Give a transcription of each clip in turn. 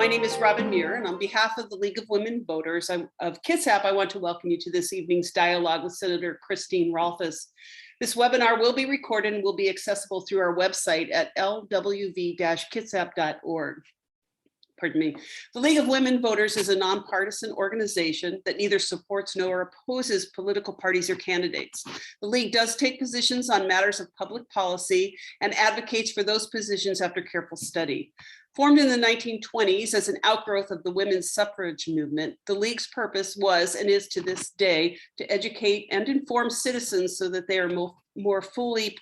My name is Robin Muir, and on behalf of the League of Women Voters of Kitsap, I want to welcome you to this evening's dialogue with Senator Christine Rolfes. This webinar will be recorded and will be accessible through our website at lwv-kitsap.org. Pardon me. The League of Women Voters is a nonpartisan organization that neither supports nor opposes political parties or candidates. The League does take positions on matters of public policy and advocates for those positions after careful study. Formed in the 1920s as an outgrowth of the women's suffrage movement, the League's purpose was and is to this day to educate and inform citizens so that they are more fully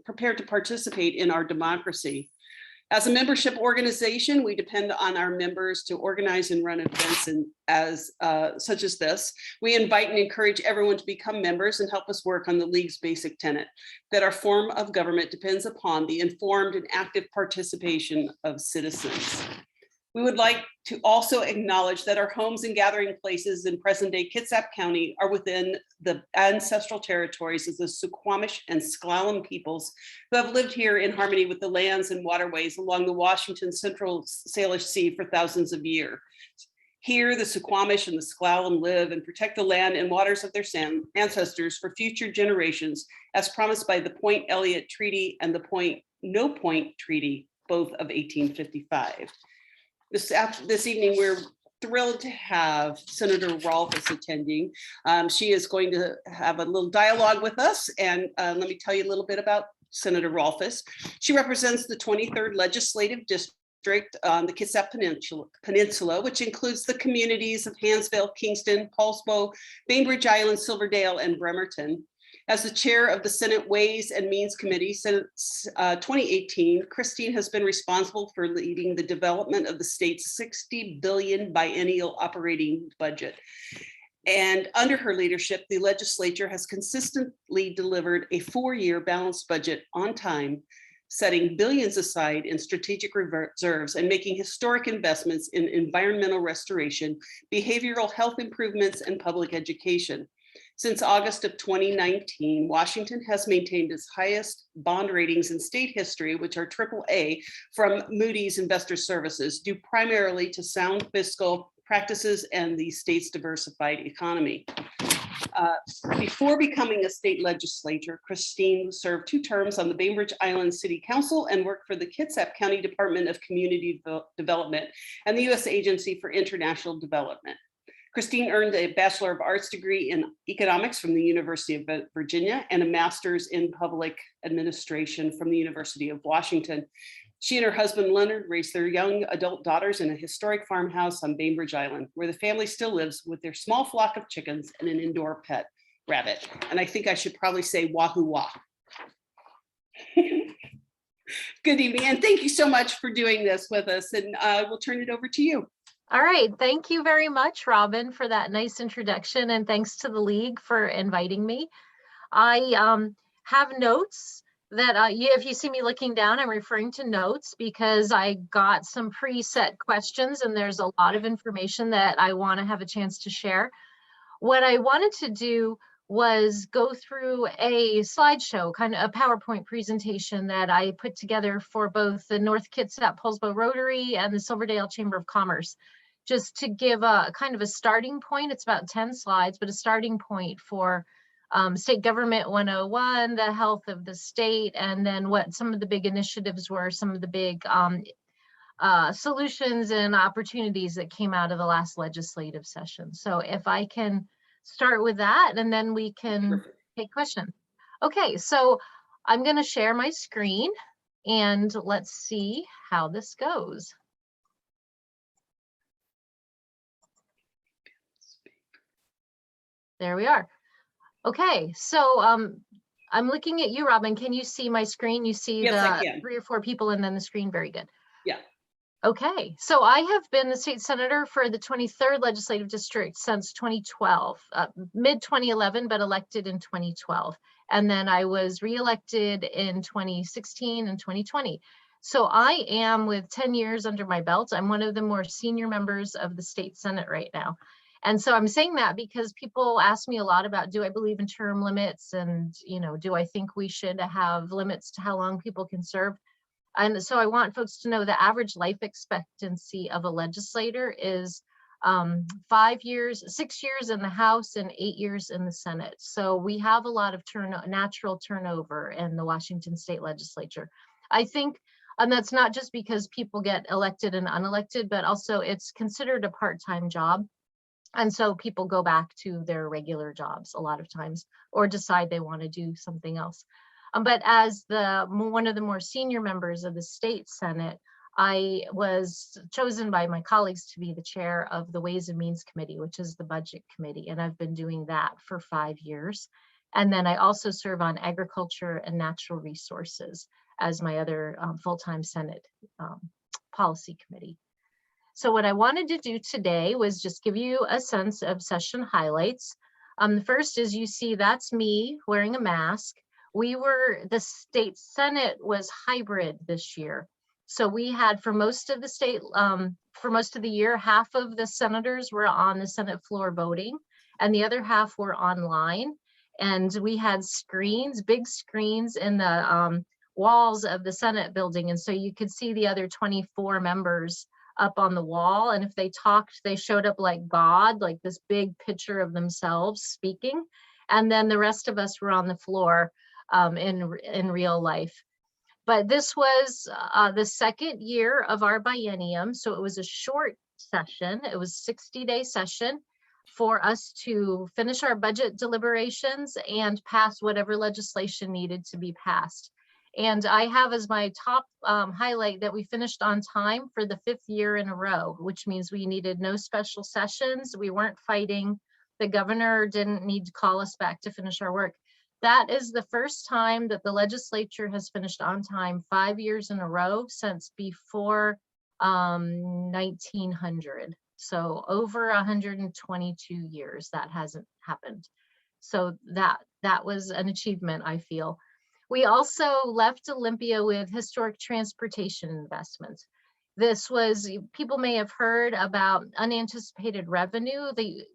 prepared to participate in our democracy. As a membership organization, we depend on our members to organize and run events such as this. We invite and encourage everyone to become members and help us work on the League's basic tenet, that our form of government depends upon the informed and active participation of citizens. We would like to also acknowledge that our homes and gathering places in present-day Kitsap County are within the ancestral territories of the Suquamish and Sklallam peoples who have lived here in harmony with the lands and waterways along the Washington Central Salish Sea for thousands of years. Here, the Suquamish and the Sklallam live and protect the land and waters of their ancestors for future generations, as promised by the Point Elliott Treaty and the No Point Treaty, both of 1855. This evening, we're thrilled to have Senator Rolfes attending. She is going to have a little dialogue with us, and let me tell you a little bit about Senator Rolfes. She represents the 23rd Legislative District on the Kitsap Peninsula, which includes the communities of Hansville, Kingston, Paulsbo, Bainbridge Island, Silverdale, and Bremerton. As the chair of the Senate Ways and Means Committee since 2018, Christine has been responsible for leading the development of the state's $60 billion biennial operating budget. And under her leadership, the legislature has consistently delivered a 4-year balanced budget on time, setting billions aside in strategic reserves and making historic investments in environmental restoration, behavioral health improvements, and public education. Since August of 2019, Washington has maintained its highest bond ratings in state history, which are AAA from Moody's Investor Services, due primarily to sound fiscal practices and the state's diversified economy. Before becoming a state legislator, Christine served 2 terms on the Bainbridge Island City Council and worked for the Kitsap County Department of Community Development and the U.S. Agency for International Development. Christine earned a Bachelor of Arts degree in economics from the University of Virginia and a master's in public administration from the University of Washington. She and her husband Leonard raised their young adult daughters in a historic farmhouse on Bainbridge Island, where the family still lives with their small flock of chickens and an indoor pet rabbit. And I think I should probably say wahoo wah. Good evening, and thank you so much for doing this with us, and we'll turn it over to you. All right, thank you very much, Robin, for that nice introduction, and thanks to the League for inviting me. I have notes that if you see me looking down, I'm referring to notes because I got some preset questions and there's a lot of information that I want to have a chance to share. What I wanted to do was go through a slideshow, kind of a PowerPoint presentation that I put together for both the North Kitsap Paulsbo Rotary and the Silverdale Chamber of Commerce, just to give a kind of a starting point. It's about 10 slides, but a starting point for State Government 101, the health of the state, and then what some of the big initiatives were, some of the big solutions and opportunities that came out of the last legislative session. So if I can start with that, and then we can take questions. Okay, so I'm going to share my screen and let's see how this goes. There we are. Okay, so I'm looking at you, Robin. Can you see my screen? You see the 3 or 4 people and then the screen? Very good. Yeah. Okay, so I have been the state senator for the 23rd Legislative District since 2012, mid-2011, but elected in 2012. And then I was reelected in 2016 and 2020. So I am, with 10 years under my belt, I'm one of the more senior members of the state Senate right now. And so I'm saying that because people ask me a lot about, do I believe in term limits? And, you know, do I think we should have limits to how long people can serve? And so I want folks to know the average life expectancy of a legislator is 5 years, 6 years in the House and 8 years in the Senate. So we have a lot of natural turnover in the Washington State Legislature. I think, and that's not just because people get elected and unelected, but also it's considered a part-time job. And so people go back to their regular jobs a lot of times, or decide they want to do something else. But as one of the more senior members of the state Senate, I was chosen by my colleagues to be the chair of the Ways and Means Committee, which is the budget committee. And I've been doing that for 5 years. And then I also serve on Agriculture and Natural Resources as my other full-time Senate policy committee. So what I wanted to do today was just give you a sense of session highlights. The first is, you see that's me wearing a mask. The state Senate was hybrid this year. So we had, for most of the year, half of the senators were on the Senate floor voting, and the other half were online. And we had screens, big screens in the walls of the Senate building. And so you could see the other 24 members up on the wall. And if they talked, they showed up like God, like this big picture of themselves speaking. And then the rest of us were on the floor in real life. But this was the second year of our biennium. So it was a short session. It was a 60-day session for us to finish our budget deliberations and pass whatever legislation needed to be passed. And I have as my top highlight that we finished on time for the 5th year in a row, which means we needed no special sessions. We weren't fighting. The governor didn't need to call us back to finish our work. That is the first time that the legislature has finished on time 5 years in a row since before 1900. So over 122 years that hasn't happened. So that was an achievement, I feel. We also left Olympia with historic transportation investments. This was, people may have heard about unanticipated revenue.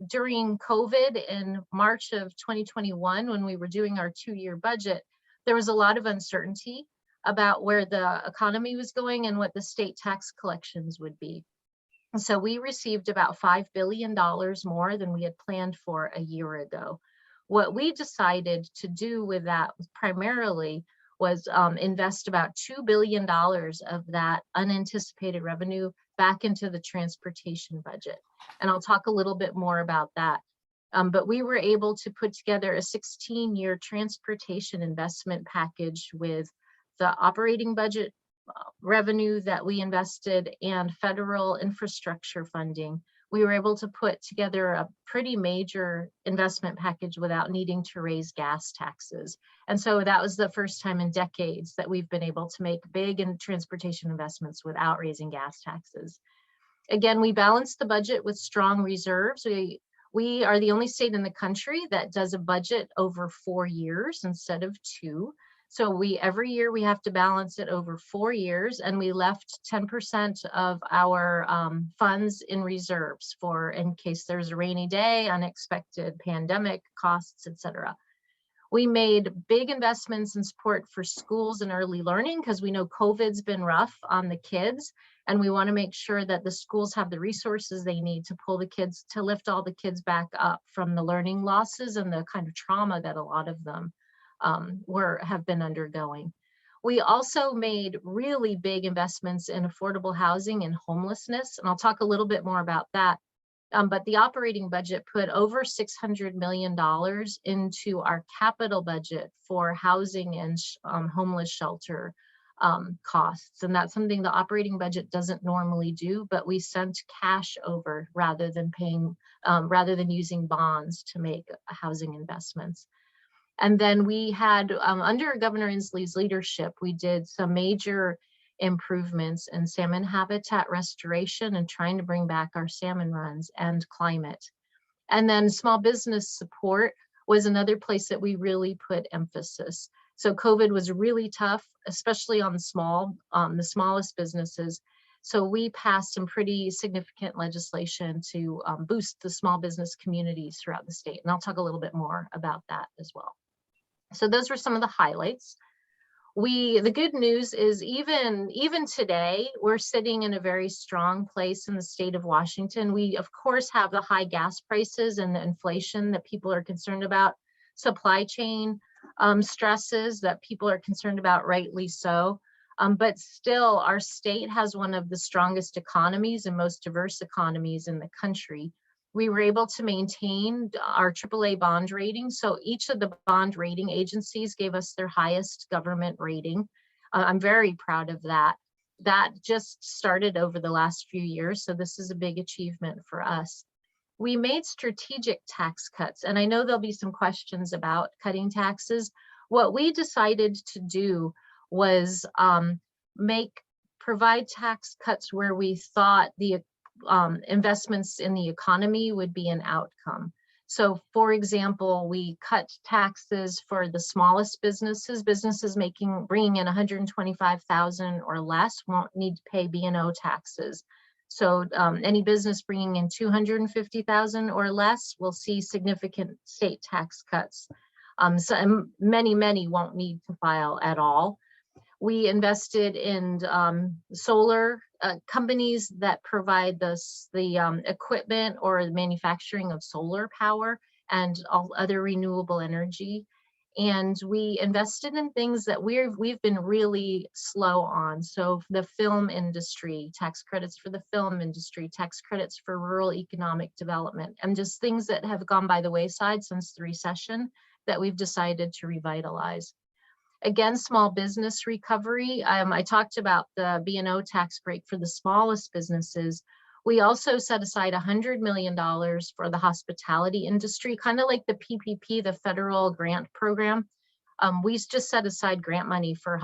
During COVID in March of 2021, when we were doing our 2-year budget, there was a lot of uncertainty about where the economy was going and what the state tax collections would be. And so we received about $5 billion more than we had planned for a year ago. What we decided to do with that primarily was invest about $2 billion of that unanticipated revenue back into the transportation budget. And I'll talk a little bit more about that. But we were able to put together a 16-year transportation investment package with the operating budget revenue that we invested and federal infrastructure funding. We were able to put together a pretty major investment package without needing to raise gas taxes. And so that was the first time in decades that we've been able to make big transportation investments without raising gas taxes. Again, we balanced the budget with strong reserves. We are the only state in the country that does a budget over 4 years instead of 2. So every year we have to balance it over 4 years, and we left 10% of our funds in reserves for in case there's a rainy day, unexpected pandemic costs, etc. We made big investments in support for schools and early learning because we know COVID's been rough on the kids, and we want to make sure that the schools have the resources they need to lift all the kids back up from the learning losses and the kind of trauma that a lot of them have been undergoing. We also made really big investments in affordable housing and homelessness, and I'll talk a little bit more about that. But the operating budget put over $600 million into our capital budget for housing and homeless shelter costs. And that's something the operating budget doesn't normally do, but we sent cash over rather than using bonds to make housing investments. And then we had, under Governor Inslee's leadership, we did some major improvements in salmon habitat restoration and trying to bring back our salmon runs and climate. And then small business support was another place that we really put emphasis. So COVID was really tough, especially on the smallest businesses. So we passed some pretty significant legislation to boost the small business communities throughout the state. And I'll talk a little bit more about that as well. So those were some of the highlights. The good news is even today, we're sitting in a very strong place in the state of Washington. We, of course, have the high gas prices and the inflation that people are concerned about, supply chain stresses that people are concerned about, rightly so. But still, our state has one of the strongest economies and most diverse economies in the country. We were able to maintain our AAA bond rating. So each of the bond rating agencies gave us their highest government rating. I'm very proud of that. That just started over the last few years. So this is a big achievement for us. We made strategic tax cuts, and I know there'll be some questions about cutting taxes. What we decided to do was provide tax cuts where we thought the investments in the economy would be an outcome. So for example, we cut taxes for the smallest businesses bringing in 125,000 or less won't need to pay B&O taxes. So any business bringing in 250,000 or less will see significant state tax cuts. So many won't need to file at all. We invested in solar companies that provide the equipment or the manufacturing of solar power and all other renewable energy. And we invested in things that we've been really slow on. So the film industry, tax credits for the film industry, tax credits for rural economic development, and just things that have gone by the wayside since the recession that we've decided to revitalize. Again, small business recovery. I talked about the B&O tax break for the smallest businesses. We also set aside $100 million for the hospitality industry, kind of like the PPP, the federal grant program. We just set aside grant money for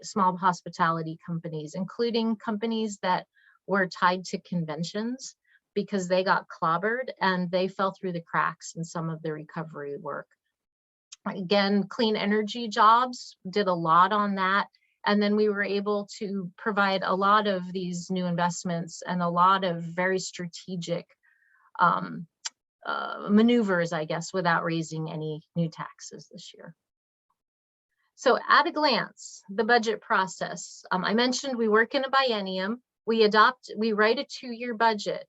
small hospitality companies, including companies that were tied to conventions because they got clobbered and they fell through the cracks in some of the recovery work. Again, clean energy jobs, did a lot on that. And then we were able to provide a lot of these new investments and a lot of very strategic maneuvers, I guess, without raising any new taxes this year. So at a glance, the budget process. I mentioned we work in a biennium. We write a 2-year budget.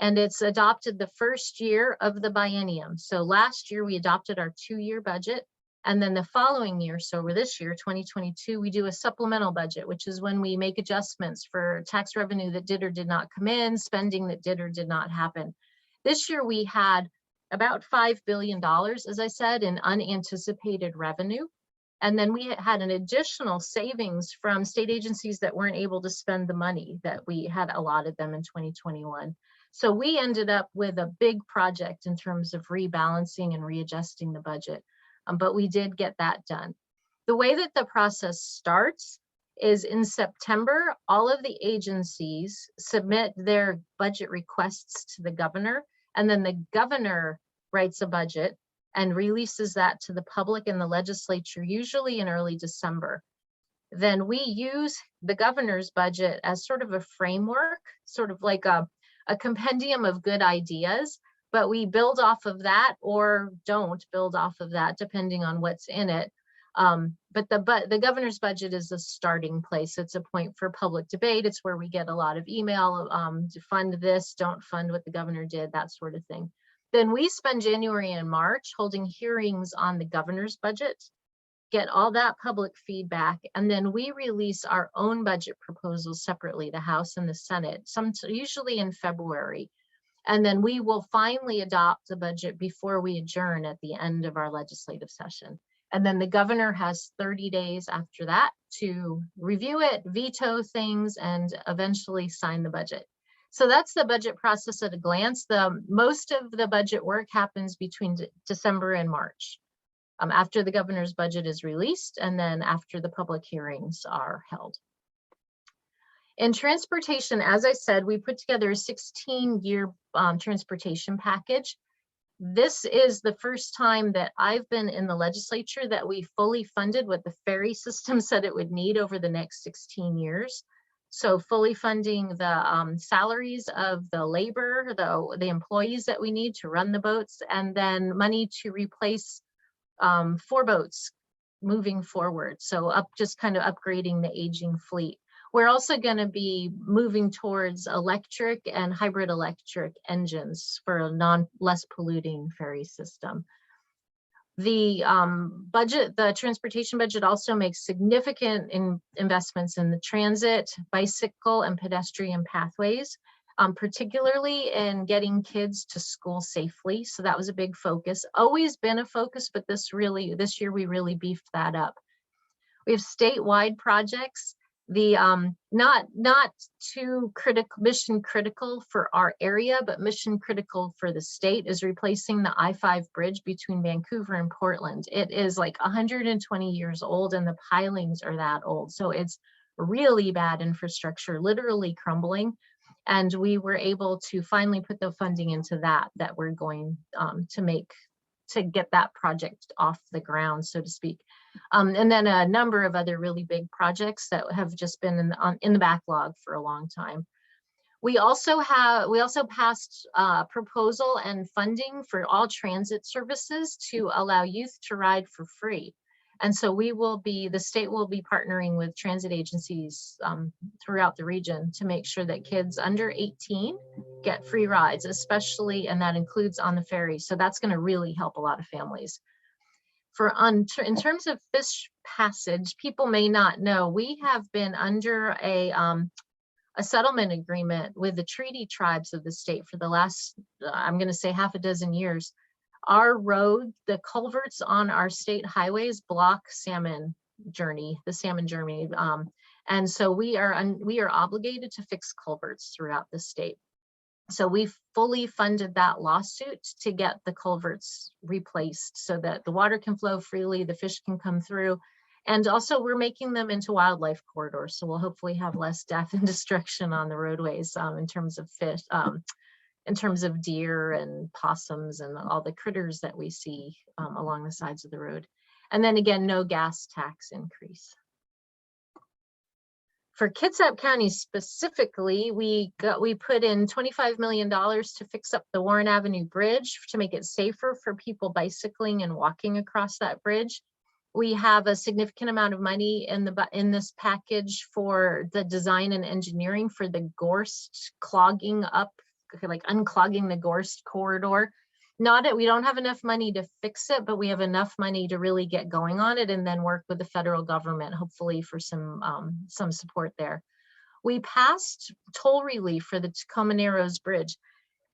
And it's adopted the first year of the biennium. So last year we adopted our 2-year budget. And then the following year, so over this year, 2022, we do a supplemental budget, which is when we make adjustments for tax revenue that did or did not come in, spending that did or did not happen. This year we had about $5 billion, as I said, in unanticipated revenue. And then we had an additional savings from state agencies that weren't able to spend the money that we had allotted them in 2021. So we ended up with a big project in terms of rebalancing and readjusting the budget, but we did get that done. The way that the process starts is in September, all of the agencies submit their budget requests to the governor, and then the governor writes a budget and releases that to the public and the legislature, usually in early December. Then we use the governor's budget as sort of a framework, sort of like a compendium of good ideas, but we build off of that or don't build off of that, depending on what's in it. But the governor's budget is a starting place. It's a point for public debate. It's where we get a lot of email to fund this, don't fund what the governor did, that sort of thing. Then we spend January and March holding hearings on the governor's budget, get all that public feedback, and then we release our own budget proposals separately, the House and the Senate, usually in February. And then we will finally adopt the budget before we adjourn at the end of our legislative session. And then the governor has 30 days after that to review it, veto things, and eventually sign the budget. So that's the budget process at a glance. Most of the budget work happens between December and March. After the governor's budget is released and then after the public hearings are held. In transportation, as I said, we put together a 16-year transportation package. This is the first time that I've been in the legislature that we fully funded what the Ferry system said it would need over the next 16 years. So fully funding the salaries of the labor, the employees that we need to run the boats, and then money to replace 4 boats moving forward. So just kind of upgrading the aging fleet. We're also going to be moving towards electric and hybrid electric engines for a less polluting ferry system. The the transportation budget also makes significant investments in the transit, bicycle, and pedestrian pathways, particularly in getting kids to school safely. So that was a big focus. Always been a focus, but this year we really beefed that up. We have statewide projects. The not too mission critical for our area, but mission critical for the state is replacing the I-5 bridge between Vancouver and Portland. It is like 120 years old and the pilings are that old. So it's really bad infrastructure, literally crumbling. And we were able to finally put the funding into that we're going to get that project off the ground, so to speak. And then a number of other really big projects that have just been in the backlog for a long time. We also passed proposal and funding for all transit services to allow youth to ride for free. And so the state will be partnering with transit agencies throughout the region to make sure that kids under 18 get free rides, especially, and that includes on the ferry. So that's going to really help a lot of families. In terms of fish passage, people may not know, we have been under a settlement agreement with the treaty tribes of the state for the last, I'm going to say, half a dozen years. Our road, the culverts on our state highways block the salmon journey. And so we are obligated to fix culverts throughout the state. So we fully funded that lawsuit to get the culverts replaced so that the water can flow freely, the fish can come through. And also we're making them into wildlife corridors. So we'll hopefully have less death and destruction on the roadways in terms of fish, in terms of deer and possums and all the critters that we see along the sides of the road. And then again, no gas tax increase. For Kitsap County specifically, we put in $25 million to fix up the Warren Avenue Bridge to make it safer for people bicycling and walking across that bridge. We have a significant amount of money in this package for the design and engineering for the Gorst clogging up, like unclogging the Gorst corridor. We don't have enough money to fix it, but we have enough money to really get going on it and then work with the federal government, hopefully for some support there. We passed toll relief for the Tacoma Narrows Bridge.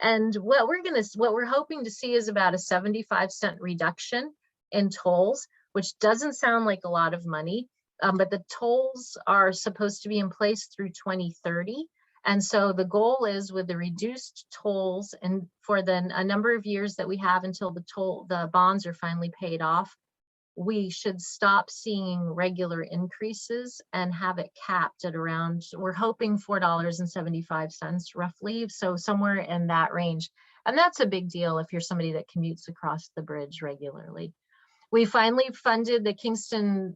And what we're hoping to see is about a 75-cent reduction in tolls, which doesn't sound like a lot of money, but the tolls are supposed to be in place through 2030. And so the goal is with the reduced tolls and for a number of years that we have until the bonds are finally paid off, we should stop seeing regular increases and have it capped at around, we're hoping $4.75 roughly. So somewhere in that range. And that's a big deal if you're somebody that commutes across the bridge regularly. We finally funded the Kingston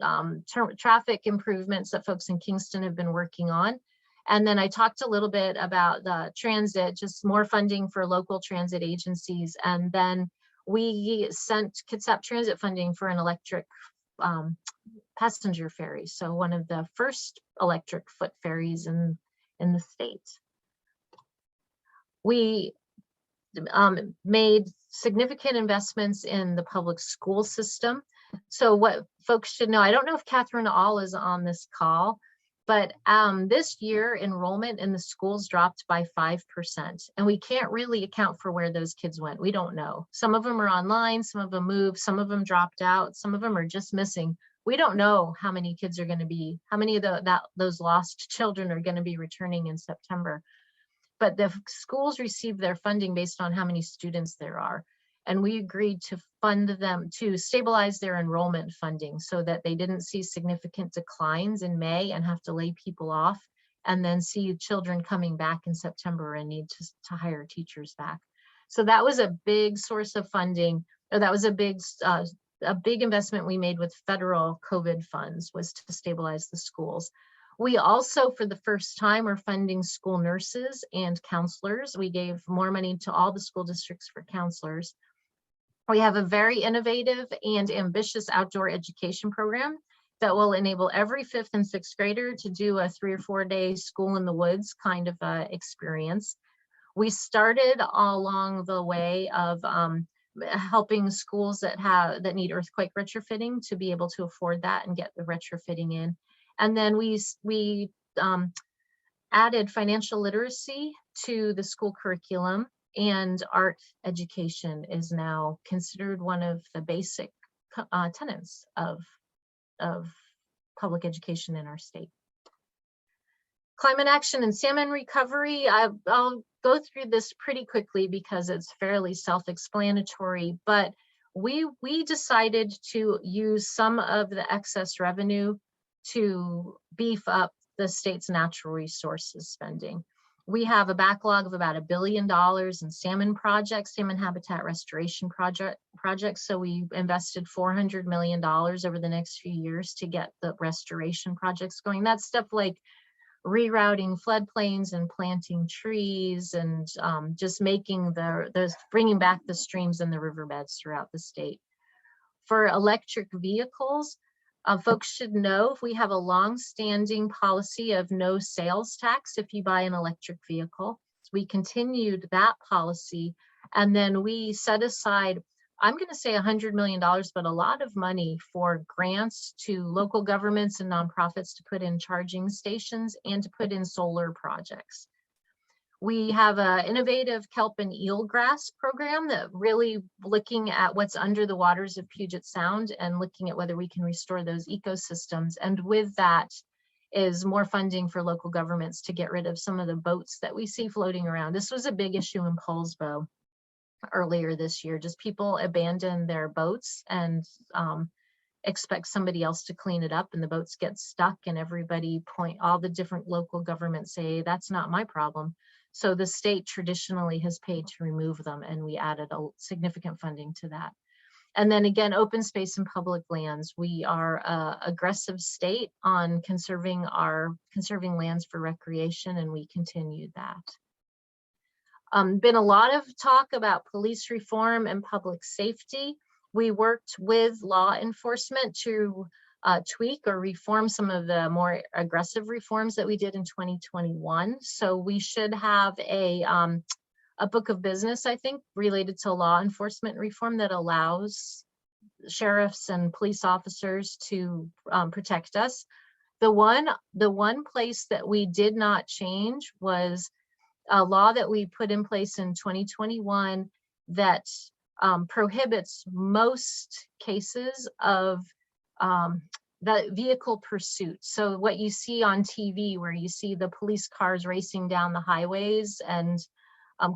traffic improvements that folks in Kingston have been working on. And then I talked a little bit about the transit, just more funding for local transit agencies. And then we sent Kitsap Transit funding for an electric passenger ferry. So one of the first electric foot ferries in the state. We made significant investments in the public school system. So what folks should know, I don't know if Catherine All is on this call, but this year enrollment in the schools dropped by 5%. And we can't really account for where those kids went. We don't know. Some of them are online, some of them moved, some of them dropped out, some of them are just missing. We don't know how many kids are going to be, how many of those lost children are going to be returning in September. But the schools receive their funding based on how many students there are. And we agreed to fund them to stabilize their enrollment funding so that they didn't see significant declines in May and have to lay people off and then see children coming back in September and need to hire teachers back. So that was a big source of funding, or that was a big investment we made with federal COVID funds, was to stabilize the schools. We also, for the first time, are funding school nurses and counselors. We gave more money to all the school districts for counselors. We have a very innovative and ambitious outdoor education program that will enable every 5th and 6th grader to do a 3 or 4 day school in the woods kind of experience. We started along the way of helping schools that need earthquake retrofitting to be able to afford that and get the retrofitting in. And then we added financial literacy to the school curriculum, and art education is now considered one of the basic tenets of public education in our state. Climate action and salmon recovery, I'll go through this pretty quickly because it's fairly self-explanatory, but we decided to use some of the excess revenue to beef up the state's natural resources spending. We have a backlog of about $1 billion in salmon projects, salmon habitat restoration projects. So we invested $400 million over the next few years to get the restoration projects going. That's stuff like rerouting floodplains and planting trees and just making bringing back the streams and the riverbeds throughout the state. For electric vehicles, folks should know we have a long-standing policy of no sales tax if you buy an electric vehicle. So we continued that policy, and then we set aside, I'm going to say $100 million, but a lot of money for grants to local governments and nonprofits to put in charging stations and to put in solar projects. We have an innovative kelp and eelgrass program that really looking at what's under the waters of Puget Sound and looking at whether we can restore those ecosystems. And with that is more funding for local governments to get rid of some of the boats that we see floating around. This was a big issue in Poulsbo earlier this year. Just people abandon their boats and expect somebody else to clean it up, and the boats get stuck, and all the different local governments say, that's not my problem. So the state traditionally has paid to remove them, and we added a significant funding to that. And then again, open space and public lands. We are an aggressive state on conserving lands for recreation, and we continued that. Been a lot of talk about police reform and public safety. We worked with law enforcement to tweak or reform some of the more aggressive reforms that we did in 2021. So we should have a book of business, I think, related to law enforcement reform that allows sheriffs and police officers to protect us. The one place that we did not change was a law that we put in place in 2021 that prohibits most cases of the vehicle pursuit. So what you see on TV, where you see the police cars racing down the highways and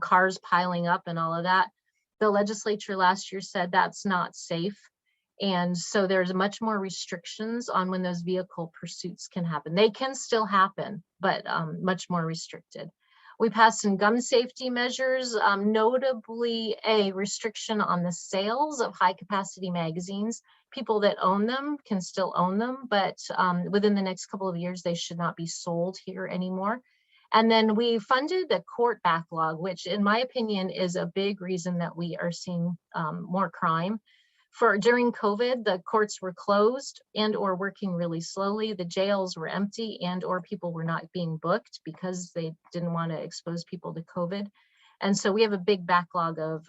cars piling up and all of that, the legislature last year said that's not safe. And so there's much more restrictions on when those vehicle pursuits can happen. They can still happen, but much more restricted. We passed some gun safety measures, notably a restriction on the sales of high capacity magazines. People that own them can still own them, but within the next couple of years, they should not be sold here anymore. And then we funded a court backlog, which in my opinion is a big reason that we are seeing more crime. During COVID, the courts were closed and or working really slowly. The jails were empty and or people were not being booked because they didn't want to expose people to COVID. And so we have a big backlog of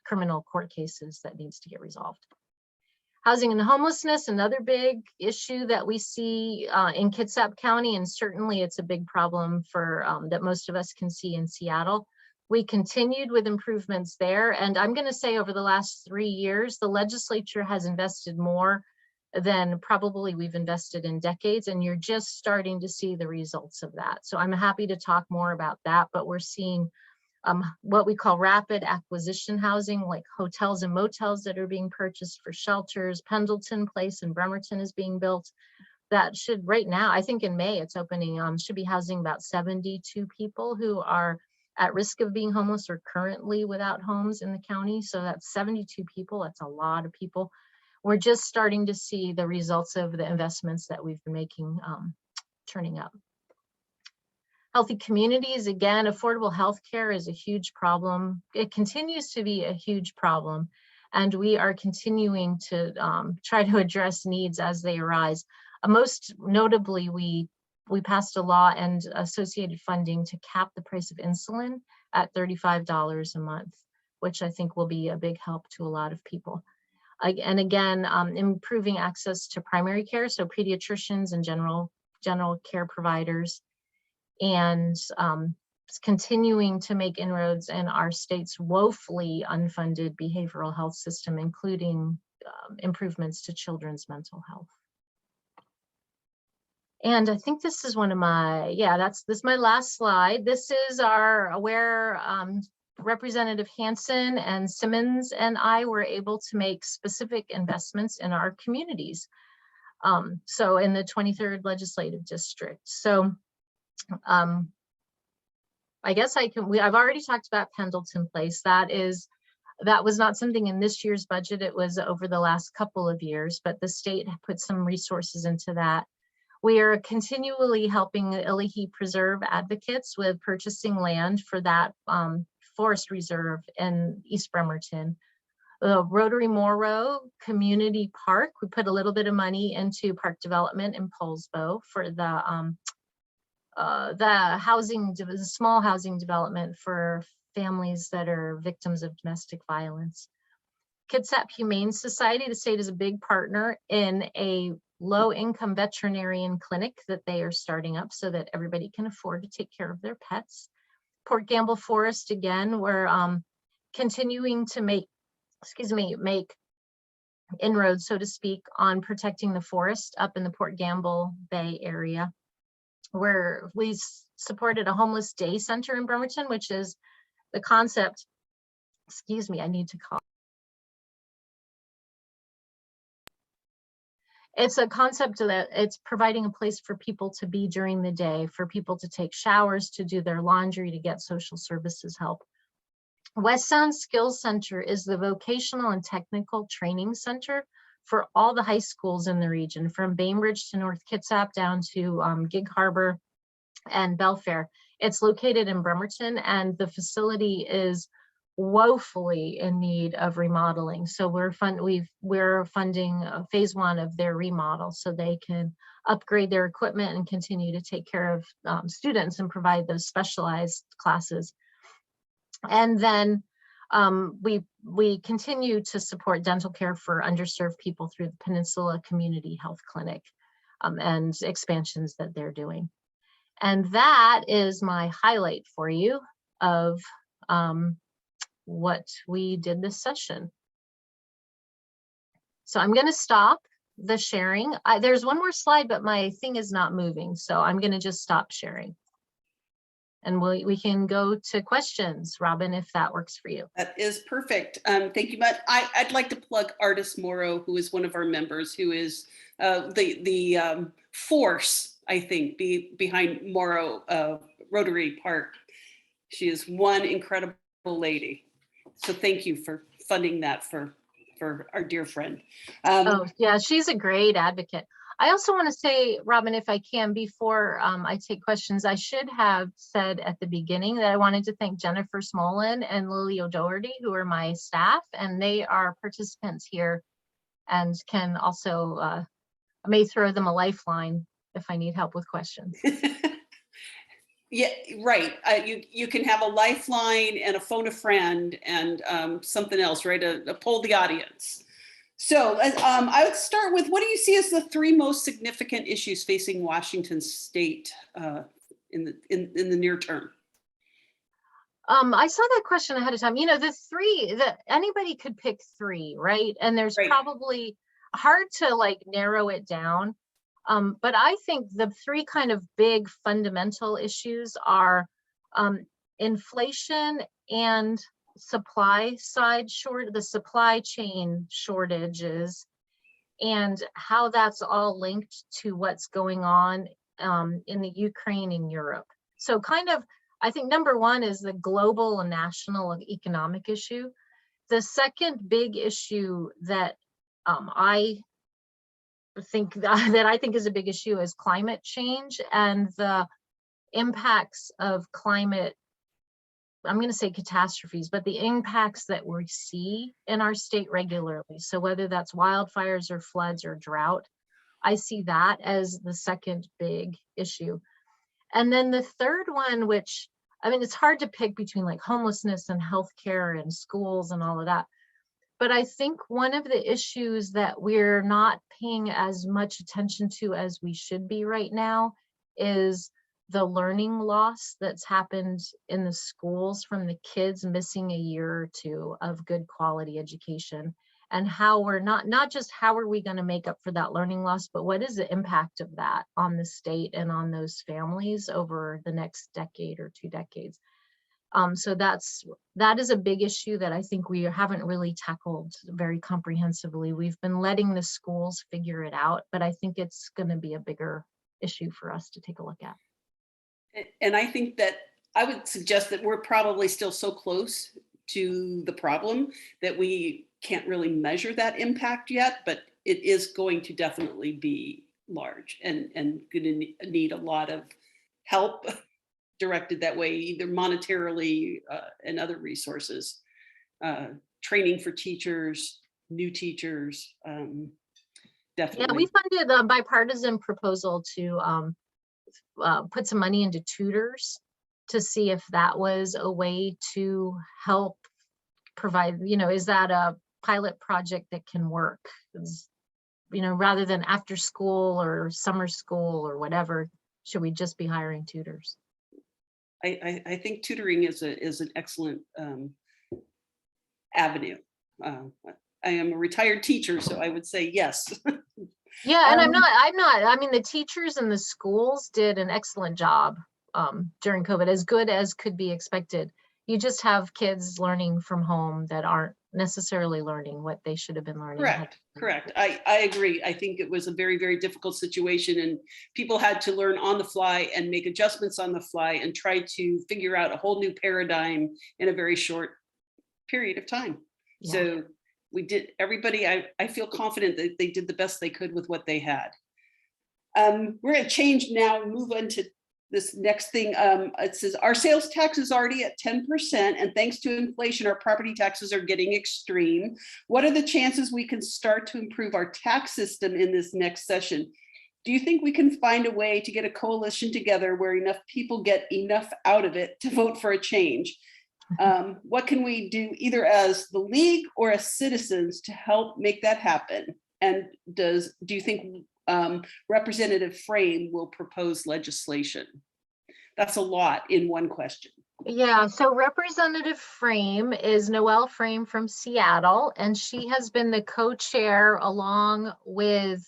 criminal court cases that needs to get resolved. Housing and homelessness, another big issue that we see in Kitsap County, and certainly it's a big problem for that most of us can see in Seattle. We continued with improvements there. And I'm going to say over the last 3 years, the legislature has invested more than probably we've invested in decades. And you're just starting to see the results of that. So I'm happy to talk more about that, but we're seeing what we call rapid acquisition housing, like hotels and motels that are being purchased for shelters. Pendleton Place in Bremerton is being built. That should right now, I think in May it's opening, should be housing about 72 people who are at risk of being homeless or currently without homes in the county. So that's 72 people. That's a lot of people. We're just starting to see the results of the investments that we've been making turning up. Healthy communities, again, affordable health care is a huge problem. It continues to be a huge problem. And we are continuing to try to address needs as they arise. Most notably, we passed a law and associated funding to cap the price of insulin at $35 a month, which I think will be a big help to a lot of people. And again, improving access to primary care, so pediatricians and general care providers, and continuing to make inroads in our state's woefully unfunded behavioral health system, including improvements to children's mental health. And I think this is one of my, this is my last slide. This is where Representative Hansen and Simmons and I were able to make specific investments in our communities. So in the 23rd Legislative District. So I guess I've already talked about Pendleton Place. That was not something in this year's budget. It was over the last couple of years, but the state put some resources into that. We are continually helping Illahee Preserve advocates with purchasing land for that forest reserve in East Bremerton. Rotary Morrow Community Park, we put a little bit of money into park development in Poulsbo for the small housing development for families that are victims of domestic violence. Kitsap Humane Society, the state is a big partner in a low-income veterinarian clinic that they are starting up so that everybody can afford to take care of their pets. Port Gamble Forest, again, we're continuing to make inroads, so to speak, on protecting the forest up in the Port Gamble Bay area, where we supported a homeless day center in Bremerton, which is the concept, I need to call. It's a concept that it's providing a place for people to be during the day, for people to take showers, to do their laundry, to get social services help. West Sound Skills Center is the vocational and technical training center for all the high schools in the region, from Bainbridge to North Kitsap down to Gig Harbor and Belfair. It's located in Bremerton, and the facility is woefully in need of remodeling. So we're funding phase 1 of their remodel so they can upgrade their equipment and continue to take care of students and provide those specialized classes. And then we continue to support dental care for underserved people through the Peninsula Community Health Clinic and expansions that they're doing. And that is my highlight for you of what we did this session. So I'm going to stop the sharing. There's one more slide, but my thing is not moving. So I'm going to just stop sharing. And we can go to questions, Robin, if that works for you. That is perfect. Thank you much. I'd like to plug Artis Morrow, who is one of our members, who is the force, I think, behind Morrow Rotary Park. She is one incredible lady. So thank you for funding that for our dear friend. Oh, yeah, she's a great advocate. I also want to say, Robin, if I can, before I take questions, I should have said at the beginning that I wanted to thank Jennifer Smolin and Lily O'Doherty, who are my staff, and they are participants here and can also, I may throw them a lifeline if I need help with questions. Yeah, right. You can have a lifeline and a phone a friend and something else, right? A poll the audience. So I would start with, what do you see as the 3 most significant issues facing Washington State in the near term? I saw that question ahead of time. You know, the 3 that anybody could pick 3, right? And there's probably hard to like narrow it down. But I think the 3 kind of big fundamental issues are inflation and supply chain shortages, and how that's all linked to what's going on in the Ukraine and Europe. So kind of, I think number 1 is the global and national economic issue. The second big issue that I think is a big issue is climate change and the impacts of climate I'm going to say catastrophes, but the impacts that we see in our state regularly. So whether that's wildfires or floods or drought, I see that as the second big issue. And then the third one, which, I mean, it's hard to pick between like homelessness and healthcare and schools and all of that. But I think one of the issues that we're not paying as much attention to as we should be right now is the learning loss that's happened in the schools from the kids missing a year or two of good quality education, and how we're not just how are we going to make up for that learning loss, but what is the impact of that on the state and on those families over the next decade or 2 decades. So that is a big issue that I think we haven't really tackled very comprehensively. We've been letting the schools figure it out, but I think it's going to be a bigger issue for us to take a look at. And I think that I would suggest that we're probably still so close to the problem that we can't really measure that impact yet, but it is going to definitely be large and going to need a lot of help directed that way, either monetarily and other resources, training for teachers, new teachers, definitely. Yeah, we funded a bipartisan proposal to put some money into tutors to see if that was a way to help provide, is that a pilot project that can work? Rather than after school or summer school or whatever, should we just be hiring tutors? I think tutoring is an excellent avenue. I am a retired teacher, so I would say yes. Yeah, and I'm not, I mean, the teachers in the schools did an excellent job during COVID, as good as could be expected. You just have kids learning from home that aren't necessarily learning what they should have been learning. Correct. I agree. I think it was a very, very difficult situation, and people had to learn on the fly and make adjustments on the fly and try to figure out a whole new paradigm in a very short period of time. Yeah. So we did, everybody, I feel confident that they did the best they could with what they had. We're going to change now and move on to this next thing. It says our sales tax is already at 10%, and thanks to inflation, our property taxes are getting extreme. What are the chances we can start to improve our tax system in this next session? Do you think we can find a way to get a coalition together where enough people get enough out of it to vote for a change? What can we do either as the league or as citizens to help make that happen? And do you think Representative Frame will propose legislation? That's a lot in one question. Yeah, so Representative Frame is Noelle Frame from Seattle, and she has been the co-chair along with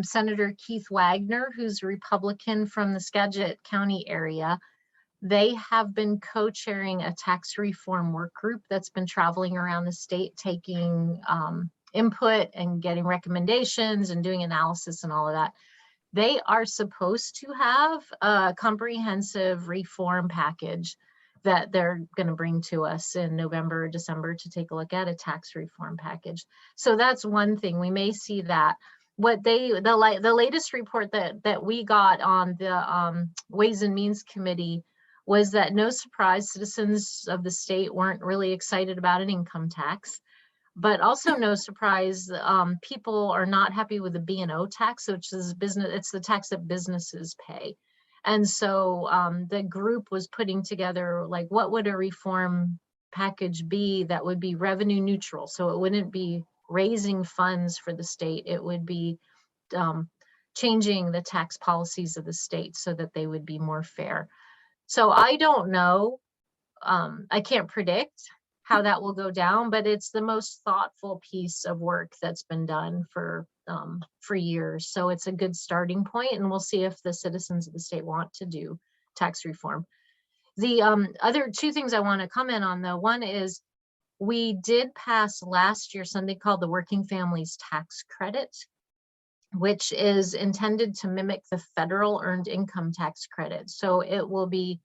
Senator Keith Wagner, who's a Republican from the Skagit County area. They have been co-chairing a tax reform work group that's been traveling around the state, taking input and getting recommendations and doing analysis and all of that. They are supposed to have a comprehensive reform package that they're going to bring to us in November or December to take a look at, a tax reform package. So that's one thing. We may see that. What the latest report that we got on the Ways and Means Committee was that, no surprise, citizens of the state weren't really excited about an income tax. But also no surprise, people are not happy with the B&O tax, which is it's the tax that businesses pay. And so the group was putting together, like, what would a reform package be that would be revenue neutral? So it wouldn't be raising funds for the state. It would be changing the tax policies of the state so that they would be more fair. So I don't know. I can't predict how that will go down, but it's the most thoughtful piece of work that's been done for years. So it's a good starting point, and we'll see if the citizens of the state want to do tax reform. The other two things I want to comment on, though, one is we did pass last year something called the Working Families Tax Credit, which is intended to mimic the federal earned income tax credit. So it will be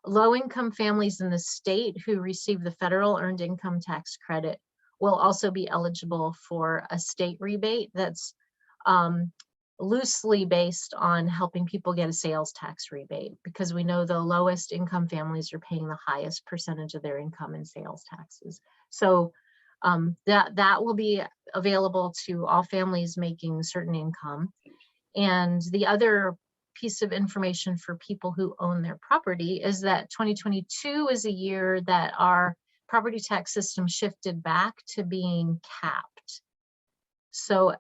low-income families in the state who receive the federal earned income tax credit will also be eligible for a state rebate that's loosely based on helping people get a sales tax rebate, because we know the lowest income families are paying the highest percentage of their income in sales taxes. So that will be available to all families making certain income. And the other piece of information for people who own their property is that 2022 is a year that our property tax system shifted back to being capped. So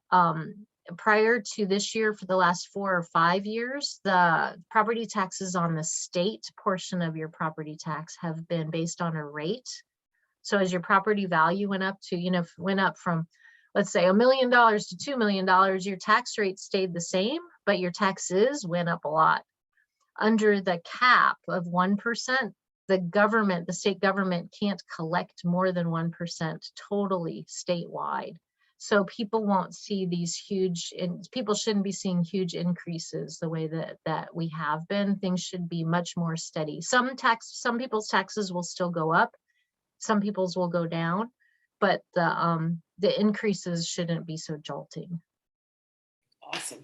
prior to this year, for the last 4 or 5 years, the property taxes on the state portion of your property tax have been based on a rate. So as your property value went up to, went up from, let's say, $1 million to $2 million, your tax rate stayed the same, but your taxes went up a lot. Under the cap of 1%, the state government can't collect more than 1% totally statewide. So people won't see these huge, and people shouldn't be seeing huge increases the way that we have been. Things should be much more steady. Some people's taxes will still go up, some people's will go down, but the increases shouldn't be so jolting. Awesome.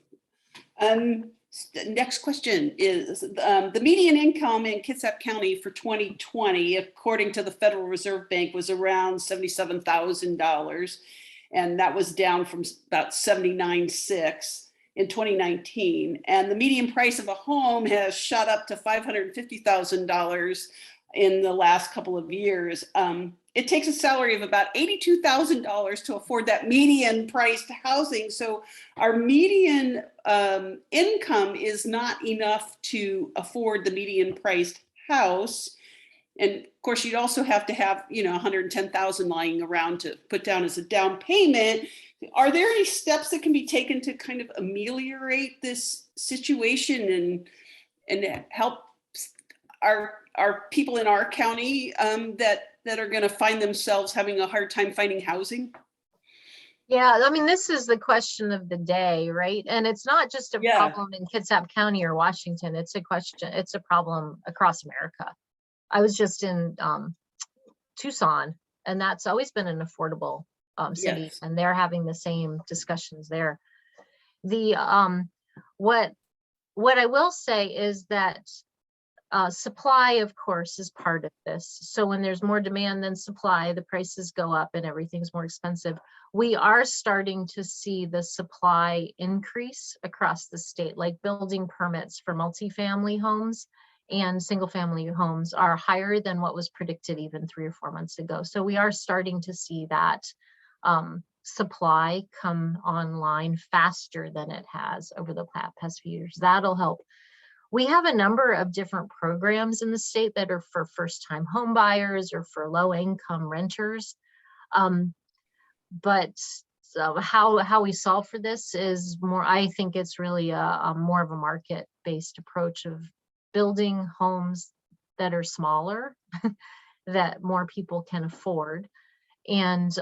Next question is the median income in Kitsap County for 2020, according to the Federal Reserve Bank, was around $77,000. And that was down from about $79,600 in 2019. And the median price of a home has shot up to $550,000 in the last couple of years. It takes a salary of about $82,000 to afford that median priced housing. So our median income is not enough to afford the median priced house. And of course, you'd also have to have, $110,000 lying around to put down as a down payment. Are there any steps that can be taken to kind of ameliorate this situation and help our people in our county that are going to find themselves having a hard time finding housing? Yeah, I mean, this is the question of the day, right? And it's not just a problem in Kitsap County or Washington. It's a problem across America. I was just in Tucson, and that's always been an affordable city, yes. And they're having the same discussions there. The what I will say is that supply, of course, is part of this. So when there's more demand than supply, the prices go up and everything's more expensive. We are starting to see the supply increase across the state, like building permits for multifamily homes and single family homes are higher than what was predicted even 3 or 4 months ago. So we are starting to see that supply come online faster than it has over the past few years. That'll help. We have a number of different programs in the state that are for first-time home buyers or for low-income renters. But how we solve for this is more, I think it's really a more of a market-based approach of building homes that are smaller, that more people can afford, and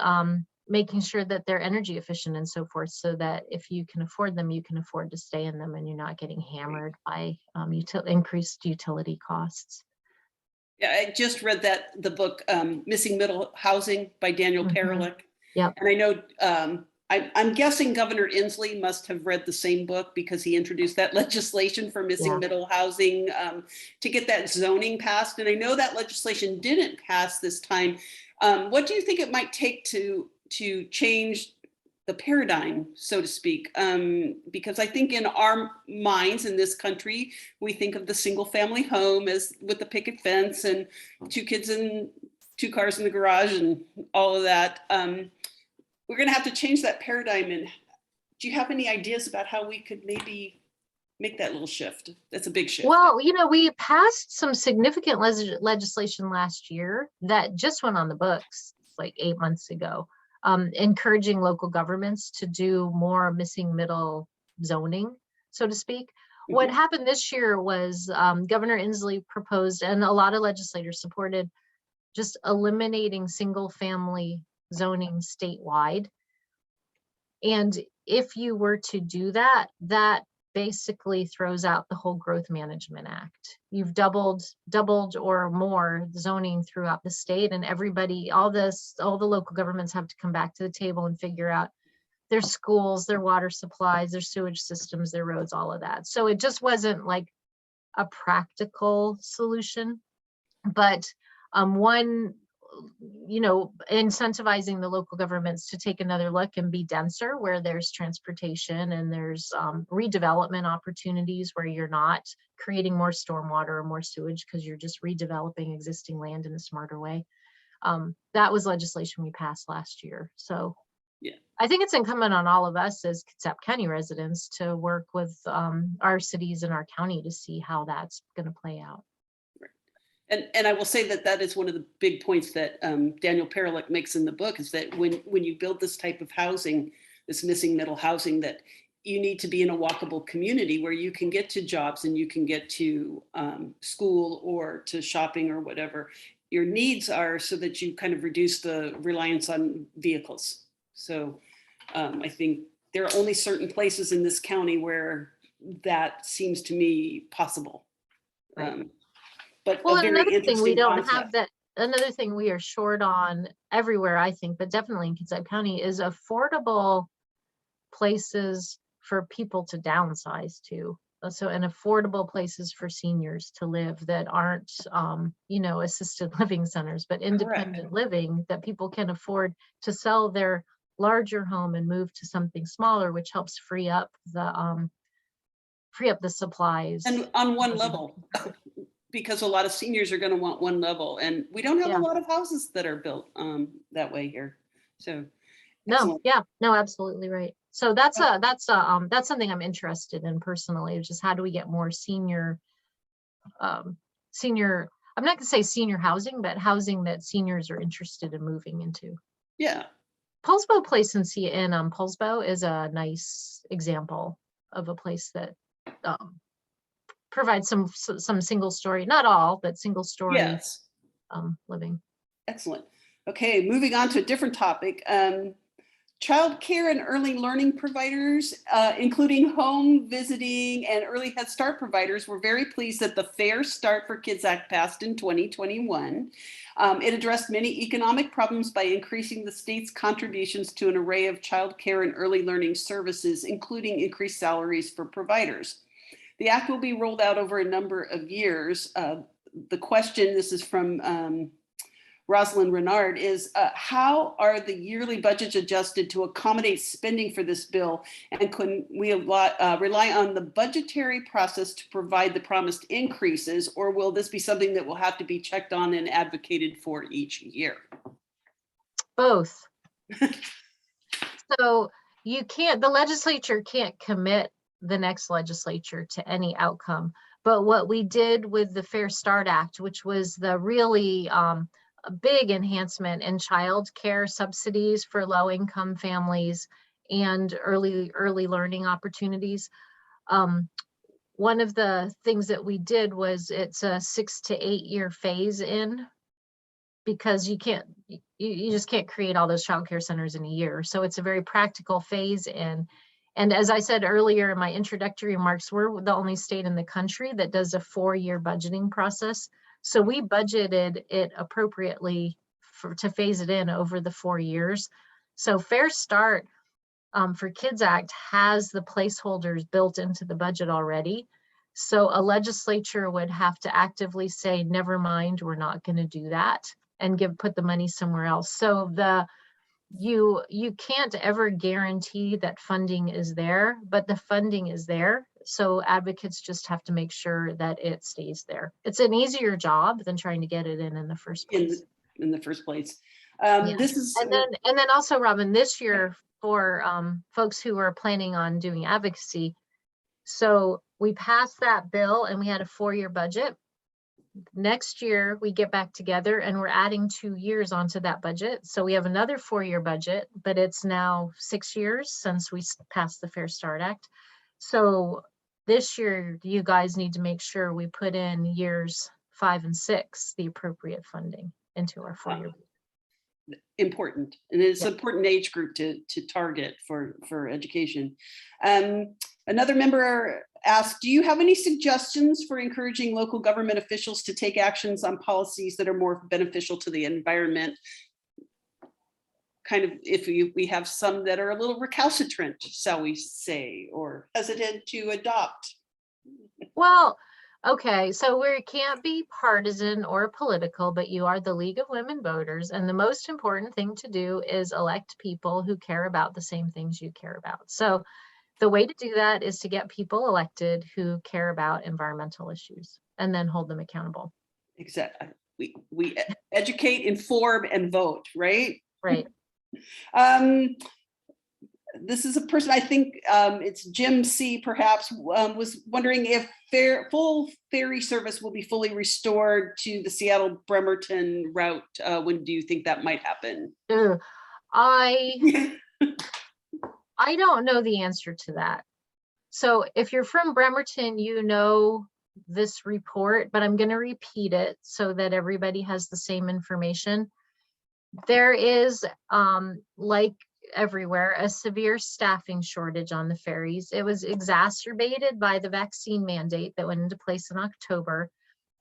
making sure that they're energy efficient and so forth, so that if you can afford them, you can afford to stay in them and you're not getting hammered by increased utility costs. Yeah, I just read the book Missing Middle Housing by Daniel Perelik. Yeah, and I know I'm guessing Governor Inslee must have read the same book because he introduced that legislation for missing middle housing to get that zoning passed. And I know that legislation didn't pass this time. What do you think it might take to change the paradigm, so to speak? Because I think in our minds in this country, we think of the single family home as with the picket fence and 2 kids and 2 cars in the garage and all of that. We're going to have to change that paradigm. And do you have any ideas about how we could maybe make that little shift? That's a big shift. Well, we passed some significant legislation last year that just went on the books like 8 months ago, encouraging local governments to do more missing middle zoning, so to speak. Mm-hmm. What happened this year was Governor Inslee proposed, and a lot of legislators supported, just eliminating single family zoning statewide. And if you were to do that, that basically throws out the whole Growth Management Act. You've doubled or more zoning throughout the state, and everybody, all the local governments have to come back to the table and figure out their schools, their water supplies, their sewage systems, their roads, all of that. So it just wasn't like a practical solution, but one, incentivizing the local governments to take another look and be denser where there's transportation and there's redevelopment opportunities where you're not creating more stormwater or more sewage because you're just redeveloping existing land in a smarter way. That was legislation we passed last year. So yeah, I think it's incumbent on all of us as Kitsap County residents to work with our cities and our county to see how that's going to play out. And I will say that that is one of the big points that Daniel Perelik makes in the book, is that when you build this type of housing, this missing middle housing, that you need to be in a walkable community where you can get to jobs and you can get to school or to shopping or whatever your needs are, so that you kind of reduce the reliance on vehicles. So I think there are only certain places in this county where that seems to me possible. Right. But well, a very another thing we interesting don't concept. have that. Another thing we are short on everywhere, I think, but definitely in Kitsap County, is affordable places for people to downsize to. So, and affordable places for seniors to live that aren't, assisted living centers, but independent living that people can afford to sell their larger home and move to something smaller, which helps free up the supplies. And on one level, because a lot of seniors are going to want one level, and we don't have a lot of houses that are built that way here. So no, absolutely right. So that's something I'm interested in personally, is just how do we get more senior, I'm not gonna say senior housing, but housing that seniors are interested in moving into. Yeah. Poulsbo Place in Poulsbo is a nice example of a place that provides some single story, not all, but single story living. Excellent. Okay, moving on to a different topic. Child care and early learning providers, including home visiting and early Head Start providers, were very pleased that the Fair Start for Kids Act passed in 2021. It addressed many economic problems by increasing the state's contributions to an array of child care and early learning services, including increased salaries for providers. The act will be rolled out over a number of years. The question, this is from Rosalind Renard, is how are the yearly budgets adjusted to accommodate spending for this bill? And can we rely on the budgetary process to provide the promised increases, or will this be something that will have to be checked on and advocated for each year? Both. So the legislature can't commit the next legislature to any outcome. But what we did with the Fair Start Act, which was the really a big enhancement in child care subsidies for low-income families and early learning opportunities. One of the things that we did was it's a 6 to 8 year phase in, because you just can't create all those child care centers in a year. So it's a very practical phase in. And as I said earlier in my introductory remarks, we're the only state in the country that does a 4-year budgeting process. So we budgeted it appropriately to phase it in over the 4 years. So Fair Start for Kids Act has the placeholders built into the budget already. So a legislature would have to actively say, never mind, we're not going to do that, and put the money somewhere else. So you can't ever guarantee that funding is there, but the funding is there. So advocates just have to make sure that it stays there. It's an easier job than trying to get it in the first place. In the first place. This is and then also, Robin, this year for folks who are planning on doing advocacy. So we passed that bill and we had a 4-year budget. Next year we get back together and we're adding 2 years onto that budget. So we have another 4-year budget, but it's now 6 years since we passed the Fair Start Act. So this year you guys need to make sure we put in years 5 and 6, the appropriate funding into our 4-year budget. Important, and it's an important age group to target for education. Another member asked, do you have any suggestions for encouraging local government officials to take actions on policies that are more beneficial to the environment? kind of, if we have some that are a little recalcitrant, shall we say, or hesitant to adopt. Well, okay, so we can't be partisan or political, but you are the League of Women Voters, and the most important thing to do is elect people who care about the same things you care about. So the way to do that is to get people elected who care about environmental issues and then hold them accountable. Exactly. We educate, inform, and vote, right? Right. This is a person, I think it's Jim C. perhaps, was wondering if full ferry service will be fully restored to the Seattle Bremerton route. When do you think that might happen? I don't know the answer to that. So if you're from Bremerton, you know this report, but I'm going to repeat it so that everybody has the same information. There is, like everywhere, a severe staffing shortage on the ferries. It was exacerbated by the vaccine mandate that went into place in October,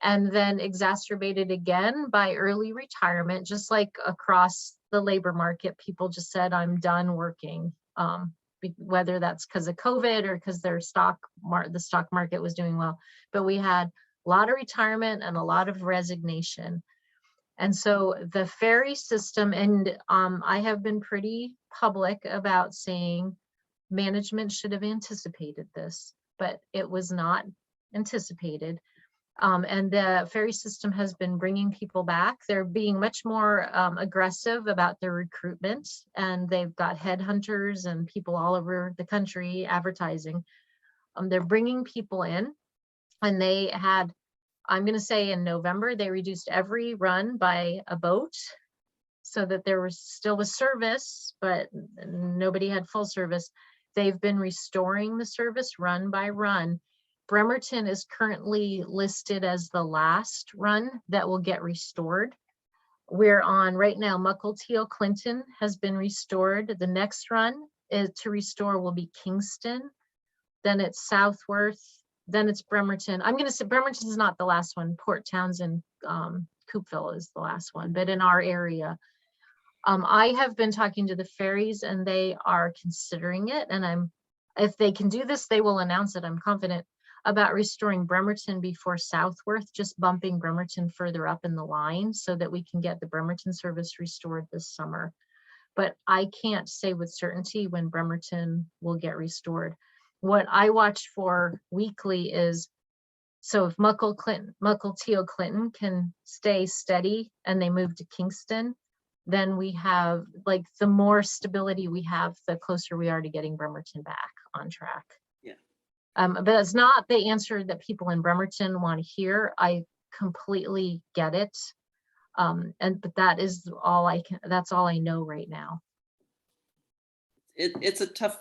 and then exacerbated again by early retirement. Just like across the labor market, people just said, I'm done working, whether that's because of COVID or because the stock market was doing well. But we had a lot of retirement and a lot of resignation. And so the ferry system, and I have been pretty public about saying management should have anticipated this, but it was not anticipated. And the ferry system has been bringing people back. They're being much more aggressive about their recruitment, and they've got headhunters and people all over the country advertising. They're bringing people in, and they had, I'm going to say in November, they reduced every run by a boat so that there was still a service, but nobody had full service. They've been restoring the service run by run. Bremerton is currently listed as the last run that will get restored. We're on right now, Mukilteo Clinton has been restored. The next run to restore will be Kingston. Then it's Southworth. Then it's Bremerton. I'm going to say Bremerton is not the last one. Port Townsend, Coopville is the last one, but in our area. I have been talking to the ferries and they are considering it. And if they can do this, they will announce it, I'm confident, about restoring Bremerton before Southworth, just bumping Bremerton further up in the line so that we can get the Bremerton service restored this summer. But I can't say with certainty when Bremerton will get restored. What I watch for weekly is, so if Mukilteo Clinton can stay steady and they move to Kingston, then we have, like, the more stability we have, the closer we are to getting Bremerton back on track. Yeah. But it's not the answer that people in Bremerton want to hear. I completely get it. But that is all that's all I know right now. It's a tough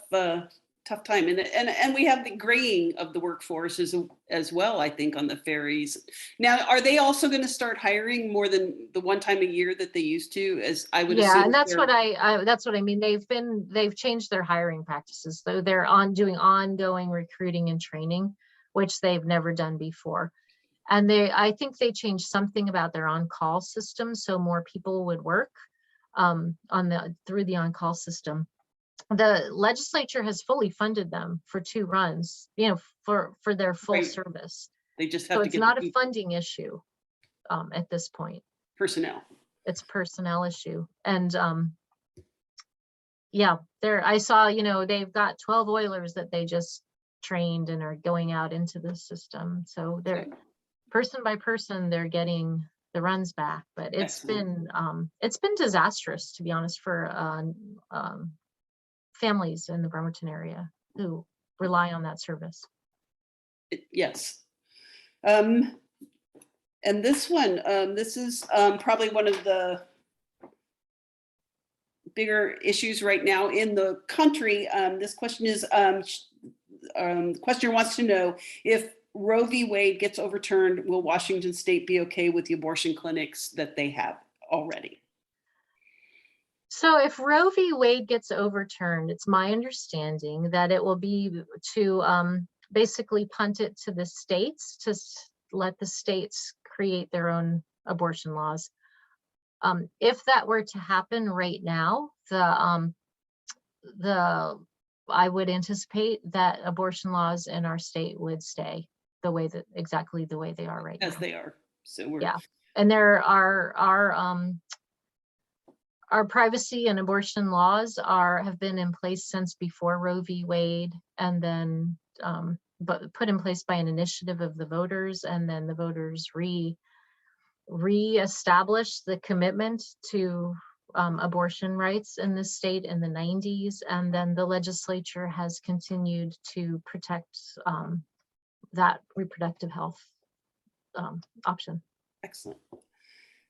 time, and we have the graying of the workforce as well, I think, on the ferries. Now, are they also going to start hiring more than the one time a year that they used to? As I would assume. Yeah, and that's what I mean. They've changed their hiring practices, though. They're doing ongoing recruiting and training, which they've never done before. And I think they changed something about their on-call system, so more people would work through the on-call system. The legislature has fully funded them for 2 runs, for their full service. They just have so to it's get not a funding issue at this point. Personnel. It's a personnel issue. And yeah, I saw, they've got 12 oilers that they just trained and are going out into the system. So they're person by person, they're getting the runs back. But it's been disastrous, to be honest, for families in the Bremerton area who rely on that service. Yes. And this one, this is probably one of the bigger issues right now in the country. This question is, the questioner wants to know, if Roe v. Wade gets overturned, will Washington State be okay with the abortion clinics that they have already? So if Roe v. Wade gets overturned, it's my understanding that it will be to basically punt it to the states, to let the states create their own abortion laws. If that were to happen right now, I would anticipate that abortion laws in our state would stay exactly the way they are right now. As they are. So we're, Yeah. And there are our privacy and abortion laws have been in place since before Roe v. Wade, and then but put in place by an initiative of the voters, and then the voters re-established the commitment to abortion rights in this state in the 90s, and then the legislature has continued to protect that reproductive health option. excellent.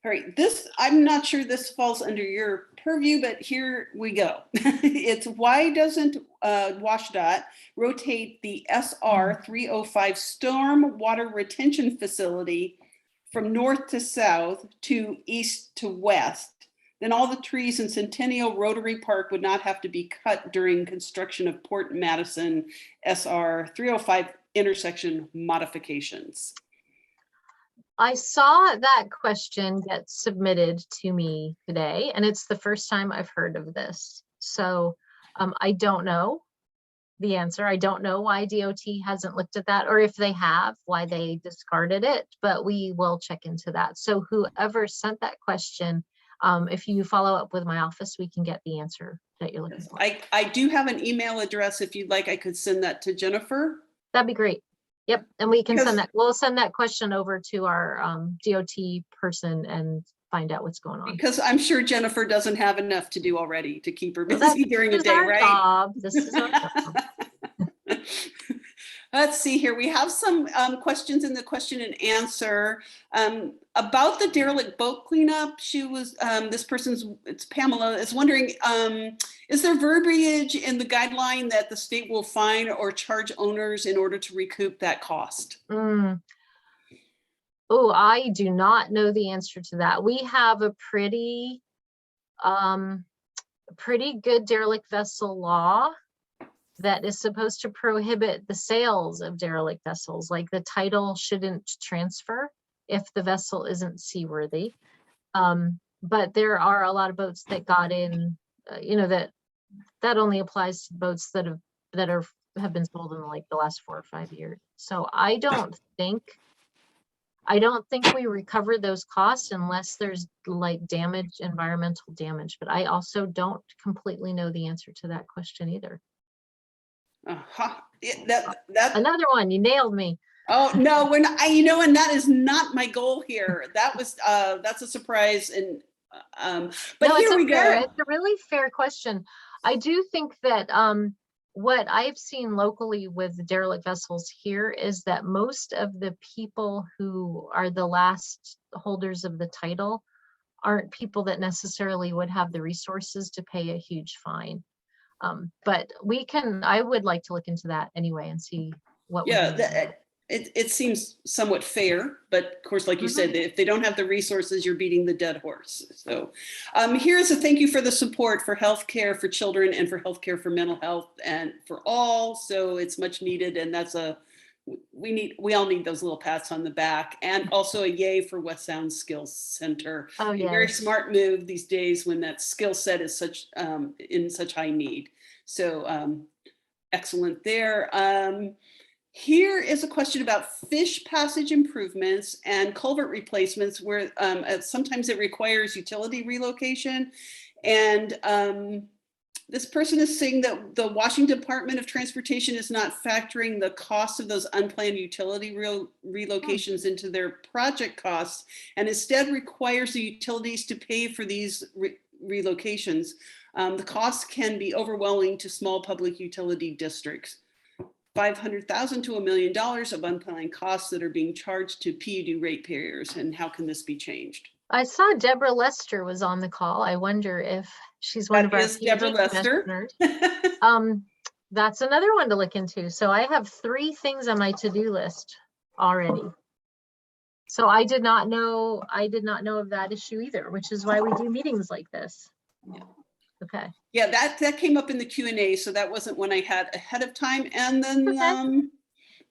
All right, this, I'm not sure this falls under your purview, but here we go. It's why doesn't WashDOT rotate the SR 305 storm water retention facility from north to south to east to west? Then all the trees in Centennial Rotary Park would not have to be cut during construction of Port Madison SR 305 intersection modifications. I saw that question get submitted to me today, and it's the first time I've heard of this. So I don't know the answer. I don't know why DOT hasn't looked at that, or if they have, why they discarded it, but we will check into that. So whoever sent that question, if you follow up with my office, we can get the answer that you're looking for. I do have an email address. If you'd like, I could send that to Jennifer. That'd be great. Yep, and we can send that. We'll send that question over to our DOT person and find out what's going on. Because I'm sure Jennifer doesn't have enough to do already to keep her busy during the day, right? This is our job. Let's see here. We have some questions in the question and answer about the derelict boat cleanup. She was, this person's, it's Pamela, is wondering, is there verbiage in the guideline that the state will fine or charge owners in order to recoup that cost? Oh, I do not know the answer to that. We have a pretty good derelict vessel law that is supposed to prohibit the sales of derelict vessels. Like the title shouldn't transfer if the vessel isn't seaworthy. But there are a lot of boats that got in, that only applies to boats that have been sold in like the last 4 or 5 years. So I don't think we recover those costs unless there's like damage, environmental damage. But I also don't completely know the answer to that question either. Another one, you nailed me. Oh no, we're not. And that is not my goal here. That was that's a surprise. And but no, here we go. It's a really fair question. I do think that what I've seen locally with derelict vessels here is that most of the people who are the last holders of the title aren't people that necessarily would have the resources to pay a huge fine. But I would like to look into that anyway and see what. Yeah, it seems somewhat fair, but of course, like you said, if they don't have the resources, you're beating the dead horse. So here's a thank you for the support for healthcare for children and for healthcare for mental health and for all. So it's much needed, and we all need those little pats on the back, and also a yay for West Sound Skills Center. Oh, yes. Very smart move these days when that skill set is in such high need. So excellent there. Here is a question about fish passage improvements and culvert replacements where sometimes it requires utility relocation. And this person is saying that the Washington Department of Transportation is not factoring the cost of those unplanned utility relocations into their project costs, and instead requires the utilities to pay for these relocations. The costs can be overwhelming to small public utility districts. $500,000 to $1 million of unplanned costs that are being charged to PUD ratepayers, and how can this be changed? I saw Deborah Lester was on the call. I wonder if she's one of our Deborah Lester. That's another one to look into. So I have 3 things on my to-do list already. So I did not know of that issue either, which is why we do meetings like this. Yeah. Okay. Yeah, that came up in the Q&A, so that wasn't one I had ahead of time. And then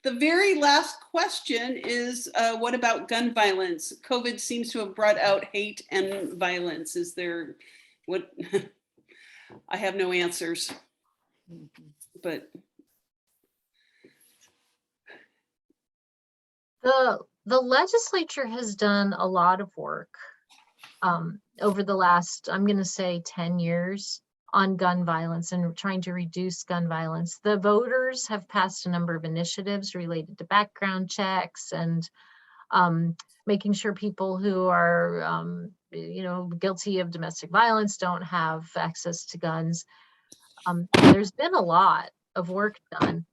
The very last question is, what about gun violence? COVID seems to have brought out hate and violence. Is there, what? I have no answers, but. The legislature has done a lot of work over the last, I'm going to say 10 years on gun violence and trying to reduce gun violence. The voters have passed a number of initiatives related to background checks and making sure people who are, guilty of domestic violence don't have access to guns. There's been a lot of work done.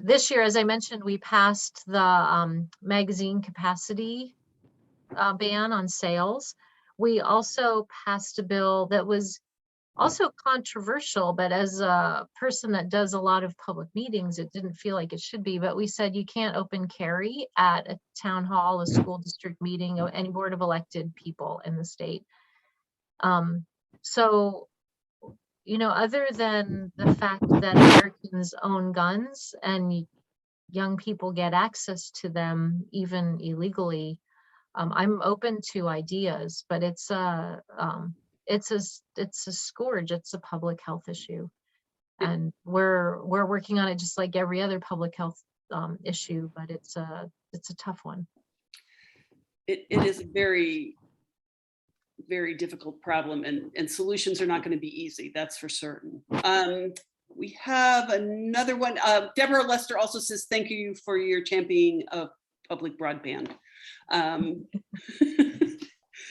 This year, as I mentioned, we passed the magazine capacity ban on sales. We also passed a bill that was also controversial, but as a person that does a lot of public meetings, it didn't feel like it should be, but we said you can't open carry at a town hall, a school district meeting, or any board of elected people in the state. So, other than the fact that Americans own guns and young people get access to them even illegally, I'm open to ideas, but it's a scourge. It's a public health issue, and we're working on it just like every other public health issue. But it's a tough one. It is a very, very difficult problem, and solutions are not going to be easy. That's for certain. We have another one. Deborah Lester also says, thank you for your championing of public broadband.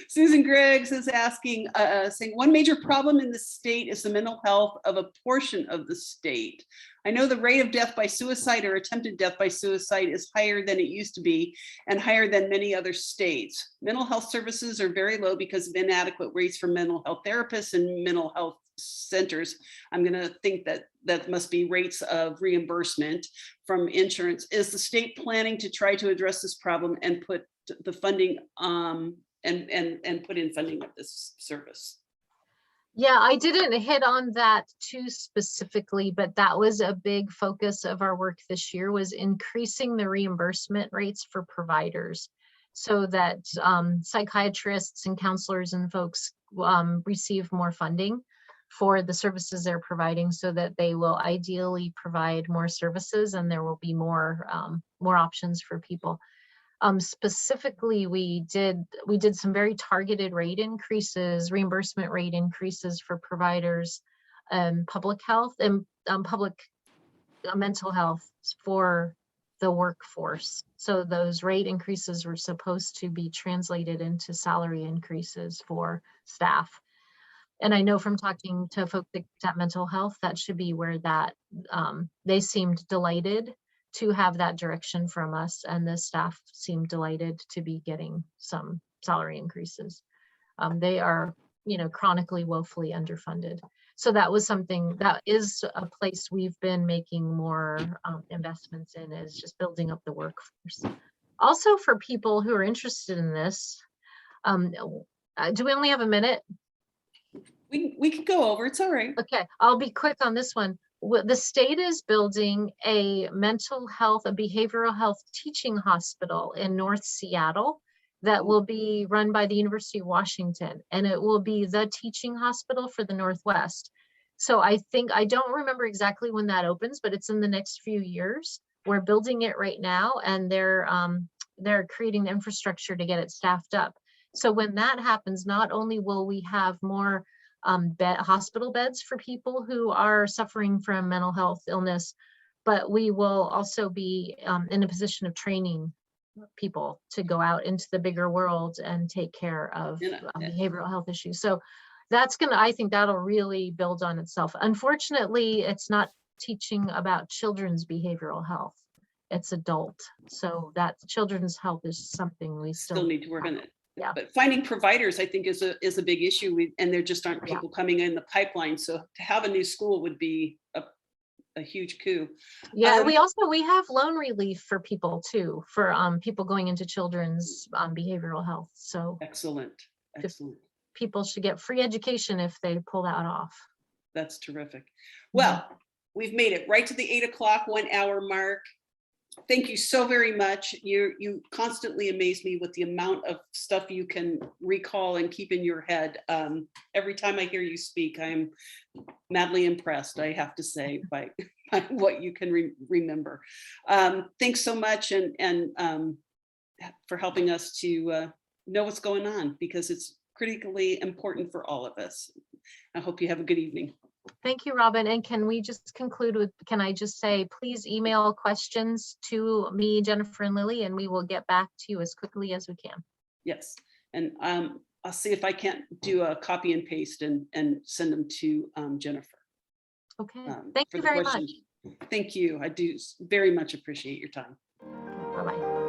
Susan Griggs is asking, saying one major problem in the state is the mental health of a portion of the state. I know the rate of death by suicide or attempted death by suicide is higher than it used to be and higher than many other states. Mental health services are very low because of inadequate rates for mental health therapists and mental health centers. I'm going to think that that must be rates of reimbursement from insurance. Is the state planning to try to address this problem and put the funding and put in funding of this service? Yeah, I didn't hit on that too specifically, but that was a big focus of our work this year, was increasing the reimbursement rates for providers so that psychiatrists and counselors and folks receive more funding for the services they're providing, so that they will ideally provide more services and there will be more options for people. Specifically, we did some very targeted rate increases, reimbursement rate increases for providers and public health and public mental health for the workforce. So those rate increases were supposed to be translated into salary increases for staff. And I know from talking to folks at mental health, that should be where that they seemed delighted to have that direction from us, and the staff seemed delighted to be getting some salary increases. They are, chronically woefully underfunded. So that was something that is a place we've been making more investments in, is just building up the workforce. Also, for people who are interested in this, do we only have a minute? We can go over, it's all right. Okay, I'll be quick on this one. The state is building a mental health, a behavioral health teaching hospital in North Seattle that will be run by the University of Washington, and it will be the teaching hospital for the Northwest. So I don't remember exactly when that opens, but it's in the next few years. We're building it right now, and they're creating the infrastructure to get it staffed up. So when that happens, not only will we have more hospital beds for people who are suffering from mental health illness, but we will also be in a position of training people to go out into the bigger world and take care of behavioral health issues. So I think that'll really build on itself. Unfortunately, it's not teaching about children's behavioral health. It's adult. So that children's health is something we still need to work on it. Yeah. But finding providers, I think, is a big issue, and there just aren't people coming in the pipeline. So to have a new school would be a huge coup. Yeah, we have loan relief for people too, for people going into children's behavioral health. So excellent. People should get free education if they pull that off. That's terrific. Well, we've made it right to the 8 o'clock 1 hour mark. Thank you so very much. You constantly amaze me with the amount of stuff you can recall and keep in your head. Every time I hear you speak, I'm madly impressed, I have to say, by what you can remember. Thanks so much, and for helping us to know what's going on, because it's critically important for all of us. I hope you have a good evening. Thank you, Robin. And can we just conclude with, can I just say, please email questions to me, Jennifer, and Lily, and we will get back to you as quickly as we can. Yes, and I'll see if I can't do a copy and paste and send them to Jennifer. Okay, thank you very much. Thank you. I do very much appreciate your time. Bye-bye.